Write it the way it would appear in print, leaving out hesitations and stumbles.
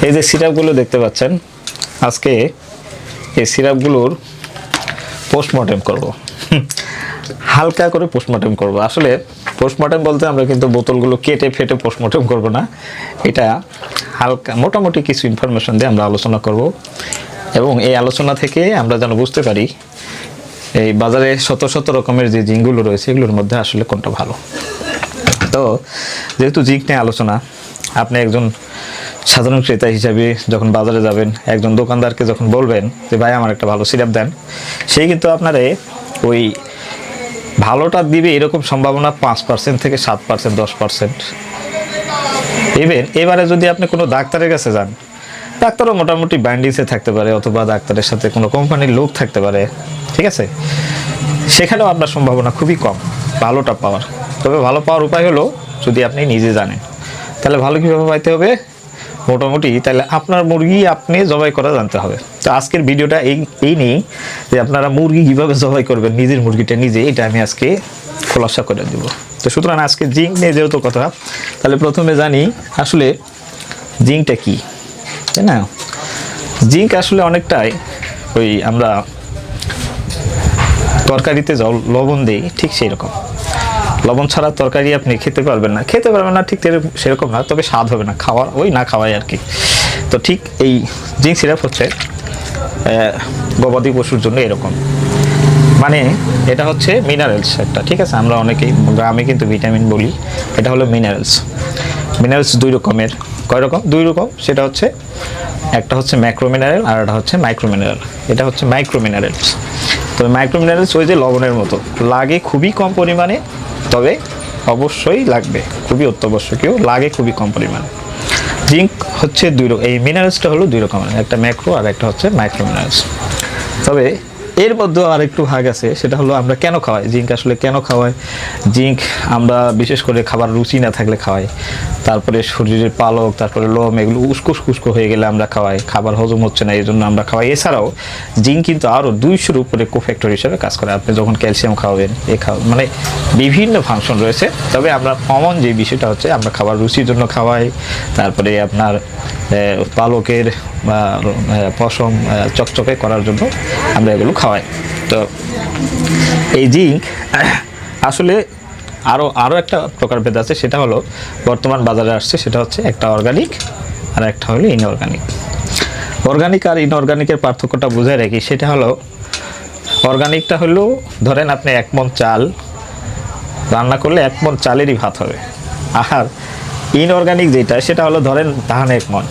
এই যে সিরাপগুলো দেখতে পাচ্ছেন, আজকে এই সিরাপগুলোর পোস্টমর্টেম করব। হালকা করে পোস্টমর্টেম করব। আসলে পোস্টমর্টেম বলতে আমরা কিন্তু বোতলগুলো কেটে ফেটে পোস্টমর্টেম করব না, এটা হালকা মোটামুটি কিছু ইনফরমেশন দিয়ে আমরা আলোচনা করব, এবং এই আলোচনা থেকে আমরা যেন বুঝতে পারি এই বাজারে শত শত রকমের যে জিঙ্কগুলো রয়েছে এগুলোর মধ্যে আসলে কোনটা ভালো। তো যেহেতু জিঙ্ক নিয়ে আলোচনা, আপনি একজন সাধারণ ক্রেতা হিসাবে যখন বাজারে যাবেন, একজন দোকানদারকে যখন বলবেন যে ভাই আমার একটা ভালো সিরাপ দেন, সেই কিন্তু আপনারে ওই ভালোটা দিবে এরকম সম্ভাবনা 5% থেকে 7%, 10%। এবারে যদি আপনি কোনো ডাক্তারের কাছে যান, ডাক্তারও মোটামুটি ব্যান্ডিসে থাকতে পারে, অথবা ডাক্তারের সাথে কোনো কোম্পানির লোক থাকতে পারে, ঠিক আছে, সেখানেও আপনার সম্ভাবনা খুবই কম ভালোটা পাওয়ার। তবে ভালো পাওয়ার উপায় হলো যদি আপনি নিজে জানেন। তাহলে ভালো কীভাবে পাইতে হবে? মোটামুটি তাহলে আপনার মুরগি আপনি জবাই করা জানতে হবে। তো আজকের ভিডিওটা এই নেই যে আপনারা মুরগি কীভাবে জবাই করবেন, নিজের মুরগিটা নিজে, এটা আমি আজকে খোলাসা করে দেব। তো সুতরাং আজকে জিঙ্ক নিয়ে যেহেতু কথা, তাহলে প্রথমে জানি আসলে জিঙ্কটা কী, তাই না? জিঙ্ক আসলে অনেকটাই ওই আমরা তরকারিতে লবণ দিই, ঠিক সেই রকম। লবণ ছাড়া তরকারি আপনি খেতে পারবেন না, ঠিক সেরকম না, তবে স্বাদ হবে না, খাওয়ার ওই না খাওয়াই আর কি। তো ঠিক এই জিঙ্ক সিরাপ হচ্ছে গবাদি পশুর জন্য এরকম, মানে এটা হচ্ছে মিনারেলস একটা, ঠিক আছে। আমরা অনেকেই গ্রামে কিন্তু ভিটামিন বলি, এটা হলো মিনারেলস দুই রকমের। কয় রকম? দুই রকম। সেটা হচ্ছে একটা হচ্ছে ম্যাক্রো মিনারেল আর একটা হচ্ছে মাইক্রো মিনারেল। এটা হচ্ছে মাইক্রো মিনারেলস। তবে মাইক্রো মিনারেলস ওই যে লবণের মতো লাগে খুবই কম পরিমাণে, তবে অবশ্যই লাগবে, খুবই অত্যাবশ্যকীয়, লাগে খুবই কম পরিমাণে। জিঙ্ক হচ্ছে এই মিনারেলসটা হলো দুই রকমের, একটা ম্যাক্রো আর একটা হচ্ছে মাইক্রো মিনারেলস। তবে এর মধ্যেও আর একটু ভাগ আছে, সেটা হলো আমরা কেন খাওয়াই জিঙ্ক। আসলে কেন খাওয়াই জিঙ্ক? আমরা বিশেষ করে খাবার রুচি না থাকলে খাওয়াই, তারপরে শরীরের পালক, তারপরে লোম, এগুলো উস্কো হয়ে গেলে আমরা খাওয়াই, খাবার হজম হচ্ছে না এই জন্য আমরা খাওয়াই। এছাড়াও জিঙ্ক কিন্তু আরও 200-র উপরে কোফ্যাক্টর হিসেবে কাজ করে। আপনি যখন ক্যালসিয়াম খাওয়াবেন, মানে বিভিন্ন ফাংশন রয়েছে। তবে আমরা কমন যে বিষয়টা হচ্ছে আমরা খাবার রুচির জন্য খাওয়াই, তারপরে আপনার পালকের বা পশম চকচকে করার জন্য আমরা এগুলো খাওয়াই। তো এই জিঙ্ক আসলে আরও একটা প্রকারভেদ আছে, সেটা হলো বর্তমান বাজারে আসছে, সেটা হচ্ছে একটা অর্গানিক আর একটা হলো ইনঅর্গানিক। অর্গানিক আর ইনঅর্গানিকের পার্থক্যটা বুঝায় রাখি, সেটা হলো অর্গানিকটা হলো ধরেন আপনি 1 মণ চাল রান্না করলে 1 মণ চালেরই ভাত হবে, আর ইনঅর্গানিক যেটা সেটা হলো ধরেন ধান 1 মণ,